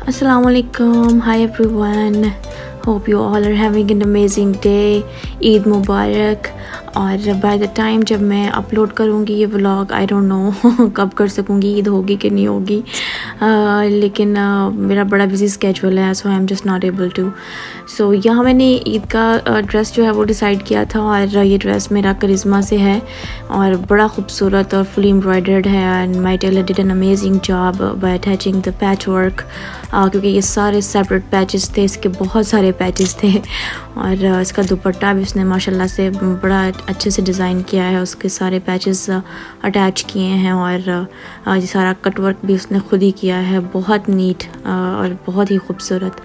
Assalamu alaikum. Hi everyone. Hope you all are having an amazing day. Eid Mubarak. और by the time जब मैं upload करूँगी ये vlog I don't know कब कर सकूँगी, ईद होगी कि नहीं होगी, लेकिन मेरा बड़ा बिजी स्केजुअल है, so I am just not able to. So यहाँ मैंने ईद का ड्रेस जो है वो डिसाइड किया था और ये ड्रेस मेरा करिश्मा से है और बड़ा खूबसूरत और फुली एम्ब्रॉयडर्ड है and my tailor did an amazing job by attaching the patch work, क्योंकि ये सारे सेपरेट पैचेस थे, इसके बहुत सारे पैचेस थे और इसका दुपट्टा भी उसने माशाल्लाह से बड़ा अच्छे से डिज़ाइन किया है, उसके सारे पैचेस अटैच किए हैं और ये सारा कट वर्क भी उसने खुद ही किया है, बहुत नीट और बहुत ही खूबसूरत।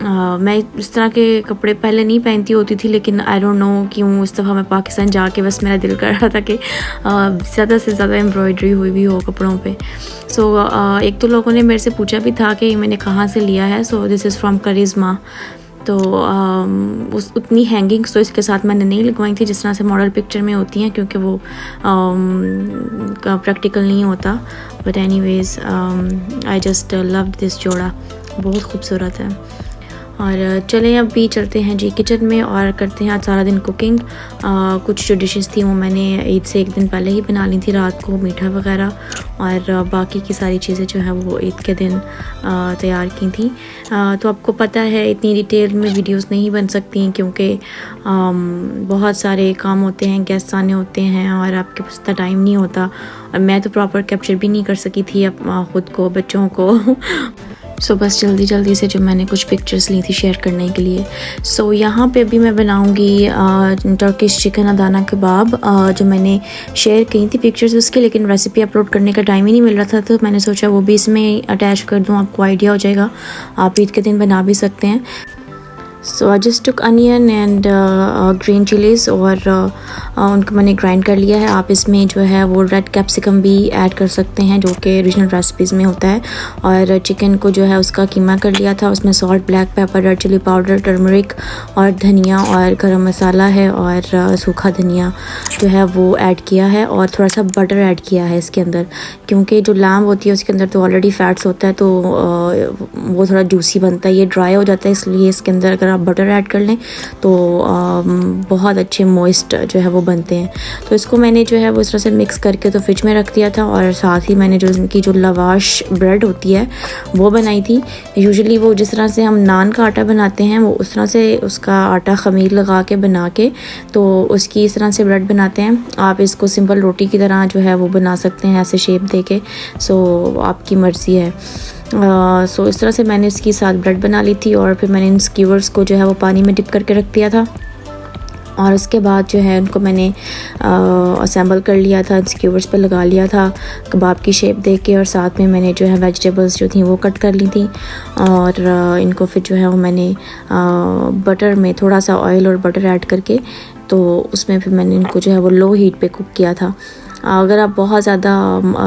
मैं इस तरह के कपड़े पहले नहीं पहनती होती थी, लेकिन आई डोंट नो क्यों इस दफ़ा मैं पाकिस्तान जाके बस मेरा दिल कर रहा था कि ज़्यादा से ज़्यादा एम्ब्रॉयडरी हुई भी हो कपड़ों पे। सो एक तो लोगों ने मेरे से पूछा भी था कि मैंने कहाँ से लिया है, सो दिस इज़ फ्रॉम करिश्मा। तो उतनी हैंगिंग्स तो इसके साथ मैंने नहीं लगवाई थी जिस तरह से मॉडल पिक्चर में होती हैं, क्योंकि वो प्रैक्टिकल नहीं होता। But anyways I just love this जोड़ा, बहुत खूबसूरत है। और चलें अभी चलते हैं जी किचन में और करते हैं आज सारा दिन कुकिंग। कुछ जो डिशेस थी वो मैंने ईद से एक दिन पहले ही बना ली थी रात को, मीठा वगैरह, और बाकी की सारी चीज़ें जो है वो ईद के दिन तैयार की थी। तो आपको पता है इतनी डिटेल में वीडियोस नहीं बन सकती क्योंकि बहुत सारे काम होते हैं, गेस्ट आने होते हैं और आपके पास इतना टाइम नहीं होता, और मैं तो प्रॉपर कैप्चर भी नहीं कर सकी थी ख़ुद को, बच्चों को। सो बस जल्दी जल्दी से जो मैंने कुछ पिक्चर्स ली थी शेयर करने के लिए। सो यहाँ पे भी मैं बनाऊँगी टर्किश चिकन अदाना कबाब, जो मैंने शेयर की थी पिक्चर्स उसके, लेकिन रेसिपी अपलोड करने का टाइम ही नहीं मिल रहा था, तो मैंने सोचा वो भी इसमें अटैच कर दूँ, आपको आइडिया हो जाएगा, आप ईद के दिन बना भी सकते हैं। So I just took onion and green chillies और उनको मैंने ग्राइंड कर लिया है। आप इसमें जो है वो रेड कैप्सिकम भी ऐड कर सकते हैं जो कि ओरिजिनल रेसिपीज़ में होता है। और चिकन को जो है उसका कीमा कर लिया था, उसमें salt, black pepper, red chilli powder, turmeric और धनिया और गरम मसाला है और सूखा धनिया जो है वो ऐड किया है, और थोड़ा सा बटर ऐड किया है इसके अंदर, क्योंकि जो लाम होती है उसके अंदर तो ऑलरेडी फैट्स होता है, तो वो थोड़ा जूसी बनता है, ये ड्राई हो जाता है, इसलिए इसके अंदर अगर आप बटर ऐड कर लें तो बहुत अच्छे मॉइस्ट जो है वो बनते हैं। तो इसको मैंने जो है वो इस तरह से मिक्स करके तो फ्रिज में रख दिया था, और साथ ही मैंने जो इनकी जो लवाश ब्रेड होती है वो बनाई थी। यूजुअली वो जिस तरह से हम नान का आटा बनाते हैं वो उस तरह से उसका आटा ख़मीर लगा के बना के तो उसकी इस तरह से ब्रेड बनाते हैं। आप इसको सिंपल रोटी की तरह जो है वो बना सकते हैं ऐसे शेप दे के, सो आपकी मर्ज़ी है। सो इस तरह से मैंने इसकी साथ ब्रेड बना ली थी, और फिर मैंने इन स्क्यूवर्स को जो है वो पानी में डिप करके रख दिया था, और उसके बाद जो है उनको मैंने असेंबल कर लिया था, स्क्यूवर्स पे लगा लिया था कबाब की शेप दे के, और साथ में मैंने जो है वेजिटेबल्स जो थी वो कट कर ली थी, और इनको फिर जो है वो मैंने बटर में थोड़ा सा ऑयल और बटर ऐड करके तो उसमें फिर मैंने इनको जो है वो लो हीट पे कुक किया था। अगर आप बहुत ज़्यादा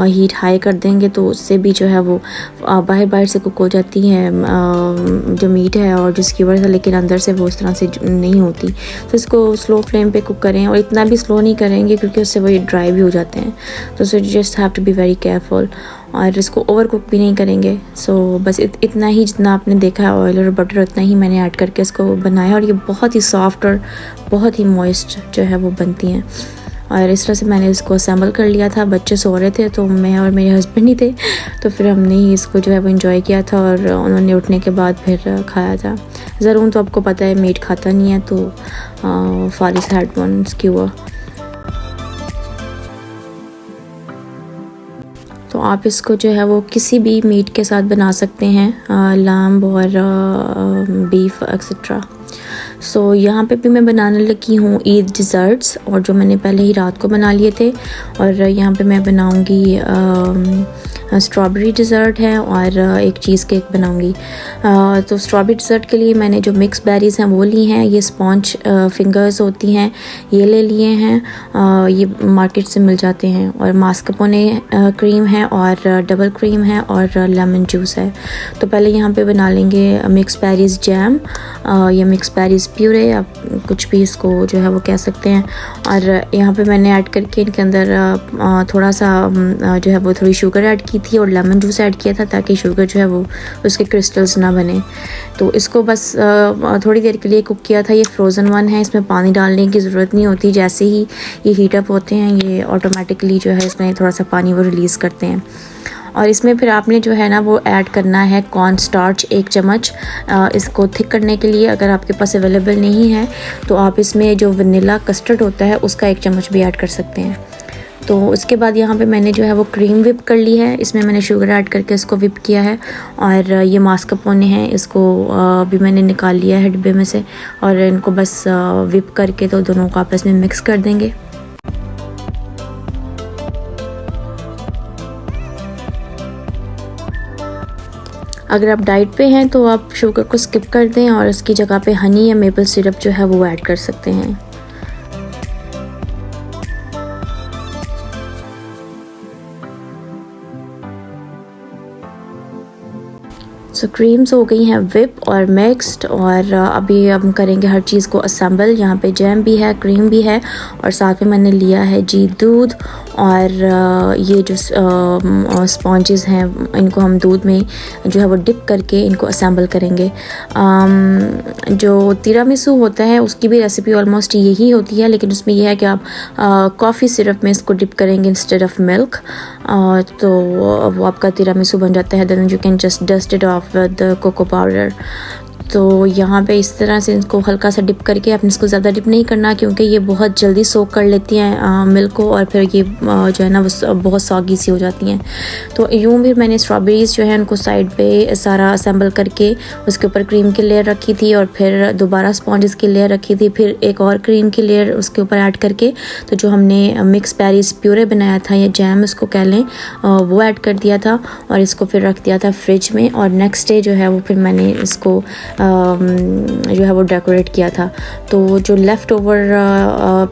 हीट हाई कर देंगे तो उससे भी जो है वो बाहर से कुक हो जाती है जो मीट है और जो स्क्यूवर्स है, लेकिन अंदर से वो उस तरह से नहीं होती। तो इसको स्लो फ्लेम पे कुक करें, और इतना भी स्लो नहीं करेंगे क्योंकि उससे वो ड्राई भी हो जाते हैं, तो so just have to be very careful, और इसको ओवर कुक भी नहीं करेंगे। सो बस इतना ही जितना आपने देखा है ऑयल और बटर उतना ही मैंने ऐड करके इसको बनाया, और ये बहुत ही सॉफ्ट और बहुत ही मॉइस्ट जो है वो बनती हैं। और इस तरह से मैंने इसको असेंबल कर लिया था। बच्चे सो रहे थे तो मैं और मेरे हस्बैंड ही थे, तो फिर हमने ही इसको जो है वो एंजॉय किया था, और उन्होंने उठने के बाद फिर खाया था। ज़रूर तो आपको पता है मीट खाता नहीं है, तो फारिस हैड वन स्क्यूअर। तो आप इसको जो है वो किसी भी मीट के साथ बना सकते हैं, लैम्ब और बीफ एक्सेट्रा। सो यहाँ पे भी मैं बनाने लगी हूँ ईद डिज़र्ट्स, और जो मैंने पहले ही रात को बना लिए थे, और यहाँ पे मैं बनाऊँगी स्ट्रॉबेरी डिज़र्ट है और एक चीज़ केक बनाऊँगी। तो स्ट्रॉबेरी डिज़र्ट के लिए मैंने जो मिक्स बेरीज़ हैं वो ली हैं, ये स्पॉन्ज फिंगर्स होती हैं ये ले लिए हैं, ये मार्केट से मिल जाते हैं, और मास्करपोने क्रीम है और डबल क्रीम है और लेमन जूस है। तो पहले यहाँ पे बना लेंगे मिक्स बेरीज़ जैम, या मिक्स बेरीज़ प्यूरे, आप कुछ भी इसको जो है वो कह सकते हैं। और यहाँ पे मैंने ऐड करके इनके अंदर थोड़ा सा जो है वो थोड़ी शुगर ऐड की थी और लेमन जूस ऐड किया था, ताकि शुगर जो है वो उसके क्रिस्टल्स ना बने। तो इसको बस थोड़ी देर के लिए कुक किया था। ये फ्रोज़न वन है, इसमें पानी डालने की ज़रूरत नहीं होती। जैसे ही ये हीट अप होते हैं ये ऑटोमेटिकली जो है इसमें थोड़ा सा पानी वो रिलीज़ करते हैं। और इसमें फिर आपने जो है ना वो ऐड करना है कॉर्न स्टार्च 1 चम्मच, इसको थिक करने के लिए। अगर आपके पास अवेलेबल नहीं है तो आप इसमें जो वनीला कस्टर्ड होता है उसका 1 चम्मच भी ऐड कर सकते हैं। तो उसके बाद यहाँ पे मैंने जो है वो क्रीम विप कर ली है। इसमें मैंने शुगर ऐड करके इसको विप किया है। और ये मास्करपोने हैं, इसको भी मैंने निकाल लिया है डिब्बे में से, और इनको बस विप करके तो दोनों को आपस में मिक्स कर देंगे। अगर आप डाइट पे हैं तो आप शुगर को स्किप कर दें और इसकी जगह पे हनी या मेपल सिरप जो है वो ऐड कर सकते हैं। सो क्रीम्स हो गई हैं विप और मिक्स्ड, और अभी हम करेंगे हर चीज़ को असेंबल। यहाँ पे जैम भी है, क्रीम भी है, और साथ में मैंने लिया है जी दूध। और ये जो स्पॉन्जेस हैं इनको हम दूध में जो है वो डिप करके इनको असेंबल करेंगे। जो तिरामिसू होता है उसकी भी रेसिपी ऑलमोस्ट यही होती है, लेकिन उसमें यह है कि आप कॉफ़ी सिरप में इसको डिप करेंगे इंस्टेड ऑफ मिल्क, तो वो आपका तिरामिसू बन जाता है। Then you can just dust it off with cocoa powder. तो यहाँ पे इस तरह से इसको हल्का सा डिप करके, आपने इसको ज़्यादा डिप नहीं करना क्योंकि ये बहुत जल्दी सोक कर लेती हैं मिल्क को, और फिर ये जो है ना वो बहुत सॉगी सी हो जाती हैं। तो यूँ भी मैंने स्ट्रॉबेरीज़ जो है उनको साइड पे सारा असेंबल करके उसके ऊपर क्रीम की लेयर रखी थी, और फिर दोबारा स्पॉन्जेस की लेयर रखी थी, फिर एक और क्रीम की लेयर उसके ऊपर ऐड करके तो जो हमने मिक्स बेरीज प्यूरे बनाया था या जैम इसको कह लें, वो ऐड कर दिया था और इसको फिर रख दिया था फ्रिज में। और नेक्स्ट डे जो है वो फिर मैंने इसको जो है वो डेकोरेट किया था। तो जो लेफ़्ट ओवर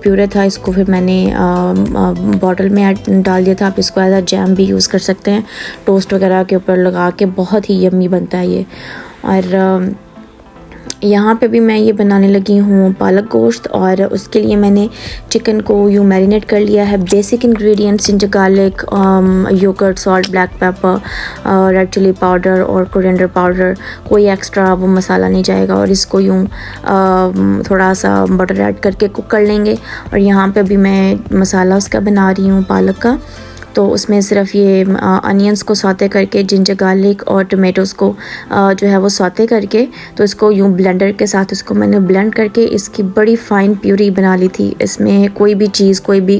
प्यूरे था इसको फिर मैंने बॉटल में डाल दिया था। आप इसको एज अ जैम भी यूज़ कर सकते हैं, टोस्ट वगैरह के ऊपर लगा के, बहुत ही यम्मी बनता है ये। और यहाँ पे भी मैं ये बनाने लगी हूँ पालक गोश्त, और उसके लिए मैंने चिकन को यूँ मैरिनेट कर लिया है। Basic ingredients ginger garlic, yogurt, salt, black pepper, red chilli powder और कोरिएंडर पाउडर, कोई एक्स्ट्रा वो मसाला नहीं जाएगा। और इसको यूँ थोड़ा सा बटर ऐड करके कुक कर लेंगे। और यहाँ पे भी मैं मसाला उसका बना रही हूँ पालक का। तो उसमें सिर्फ ये अनियंस को सौते करके, जिंजर गार्लिक और टमेटोज़ को जो है वो सौते करके, तो इसको यूँ ब्लेंडर के साथ इसको मैंने ब्लेंड करके इसकी बड़ी फ़ाइन प्यूरी बना ली थी। इसमें कोई भी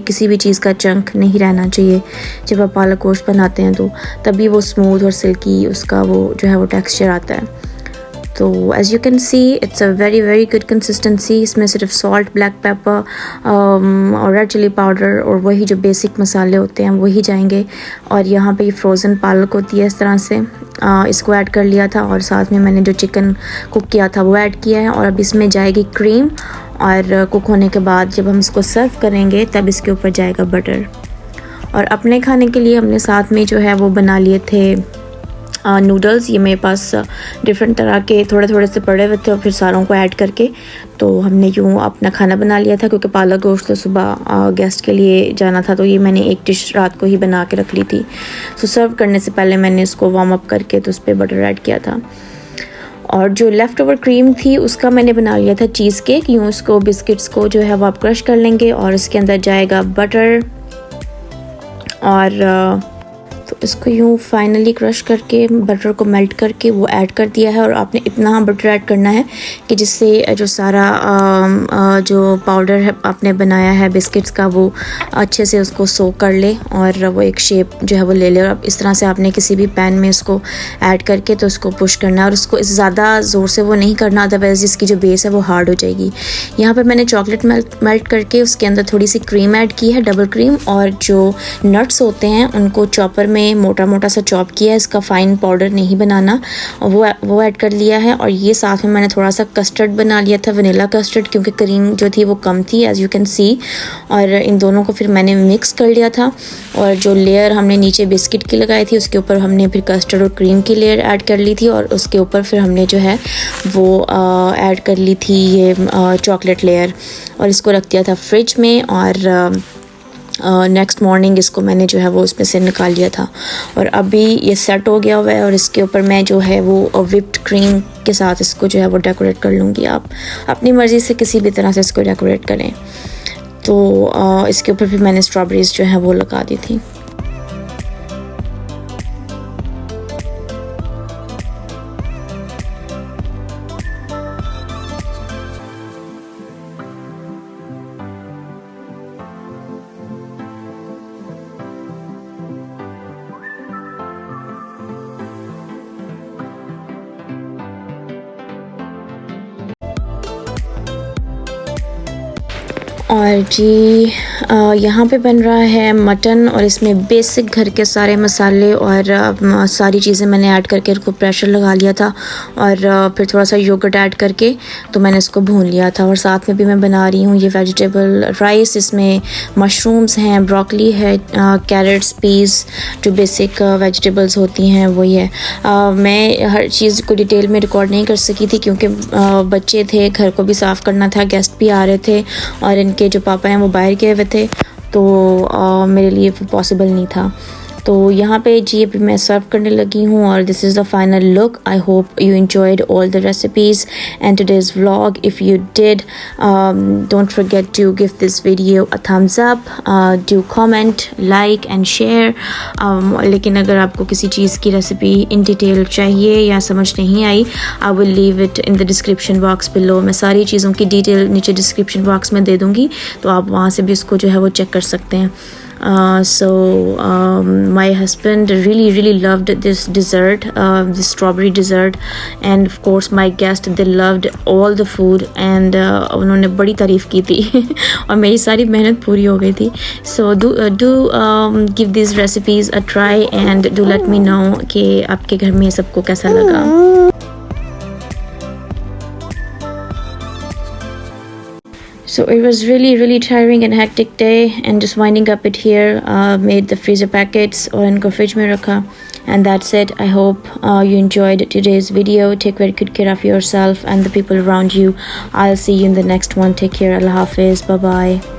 किसी भी चीज़ का चंक नहीं रहना चाहिए। जब आप पालक गोश्त बनाते हैं तो तभी वो स्मूथ और सिल्की उसका वो जो है वो टेक्सचर आता है। तो as you can see it's a very good consistency. इसमें सिर्फ सॉल्ट, ब्लैक पेपर और रेड चिली पाउडर और वही जो बेसिक मसाले होते हैं वही जाएंगे। और यहाँ पे ये फ्रोज़न पालक होती है, इस तरह से इसको ऐड कर लिया था, और साथ में मैंने जो चिकन कुक किया था वो ऐड किया है। और अब इसमें जाएगी क्रीम, और कुक होने के बाद जब हम इसको सर्व करेंगे तब इसके ऊपर जाएगा बटर। और अपने खाने के लिए हमने साथ में जो है वो बना लिए थे नूडल्स। ये मेरे पास डिफरेंट तरह के थोड़े से पड़े हुए थे, और फिर सारों को ऐड करके तो हमने यूँ अपना खाना बना लिया था। क्योंकि पालक गोश्त तो सुबह गेस्ट के लिए जाना था, तो ये मैंने एक डिश रात को ही बना के रख ली थी। सो सर्व करने से पहले मैंने इसको वार्म अप करके तो उस पर बटर ऐड किया था। और जो लेफ़्ट ओवर क्रीम थी उसका मैंने बना लिया था चीज़ केक। यूँ उसको बिस्किट्स को जो है वो आप क्रश कर लेंगे, और इसके अंदर जाएगा बटर, और तो इसको यूँ फाइनली क्रश करके बटर को मेल्ट करके वो ऐड कर दिया है। और आपने इतना बटर ऐड करना है कि जिससे जो सारा जो पाउडर है आपने बनाया है बिस्किट्स का वो अच्छे से उसको सोक कर ले और वो एक शेप जो है वो ले ले। और इस तरह से आपने किसी भी पैन में इसको ऐड करके तो उसको पुश करना है, और उसको ज़्यादा ज़ोर से वो नहीं करना, अदरवाइज़ इसकी जो बेस है वो हार्ड हो जाएगी। यहाँ पर मैंने चॉकलेट मेल्ट करके उसके अंदर थोड़ी सी क्रीम ऐड की है, डबल क्रीम, और जो नट्स होते हैं उनको चॉपर में मोटा मोटा सा चॉप किया है, इसका फ़ाइन पाउडर नहीं बनाना, वो ऐड कर लिया है। और ये साथ में मैंने थोड़ा सा कस्टर्ड बना लिया था, वनीला कस्टर्ड, क्योंकि क्रीम जो थी वो कम थी एज़ यू कैन सी। और इन दोनों को फिर मैंने मिक्स कर लिया था। और जो लेयर हमने नीचे बिस्किट की लगाई थी उसके ऊपर हमने फिर कस्टर्ड और क्रीम की लेयर ऐड कर ली थी, और उसके ऊपर फिर हमने जो है वो ऐड कर ली थी ये चॉकलेट लेयर, और इसको रख दिया था फ्रिज में। और नेक्स्ट मॉर्निंग इसको मैंने जो है वो उसमें से निकाल लिया था, और अभी ये सेट हो गया हुआ है। और इसके ऊपर मैं जो है वो विप्ड क्रीम के साथ इसको जो है वो डेकोरेट कर लूँगी। आप अपनी मर्ज़ी से किसी भी तरह से इसको डेकोरेट करें। तो इसके ऊपर भी मैंने स्ट्रॉबेरीज़ जो है वो लगा दी थी। और जी यहाँ पे बन रहा है मटन, और इसमें बेसिक घर के सारे मसाले और सारी चीज़ें मैंने ऐड करके इसको प्रेशर लगा लिया था, और फिर थोड़ा सा योगर्ट ऐड करके तो मैंने इसको भून लिया था। और साथ में भी मैं बना रही हूँ ये वेजिटेबल राइस, इसमें मशरूम्स हैं, ब्रोकली है, कैरेट्स, पीस, जो बेसिक वेजिटेबल्स होती हैं वही है। मैं हर चीज़ को डिटेल में रिकॉर्ड नहीं कर सकी थी क्योंकि बच्चे थे, घर को भी साफ़ करना था, गेस्ट भी आ रहे थे, और इनके जो पापा हैं वो बाहर गए हुए थे, तो मेरे लिए पॉसिबल नहीं था। तो यहाँ पे जी अभी मैं सर्व करने लगी हूँ, और this is the final look. I hope you enjoyed all the recipes and today's vlog. If you did, don't forget to give this video a thumbs up, do comment, like and share. लेकिन अगर आपको किसी चीज़ की recipe in detail चाहिए या समझ नहीं आई, I will leave it in the description box below. मैं सारी चीज़ों की डिटेल नीचे डिस्क्रिप्शन बॉक्स में दे दूँगी, तो आप वहाँ से भी इसको जो है वो चेक कर सकते हैं। So my husband really loved this dessert, this strawberry dessert, and of course my guests, they loved all the food, and उन्होंने बड़ी तारीफ़ की थी और मेरी सारी मेहनत पूरी हो गई थी। So do give these recipes a try and do let me know कि आपके घर में सबको कैसा लगा। So it was really tiring and hectic day, and just winding up it here, made the freezer packets और इनको फ्रिज में रखा, and that's it. I hope you enjoyed today's video. Take very good care of yourself and the people around you. I'll see you in the next one. Take care. Allah Hafiz. Bye bye.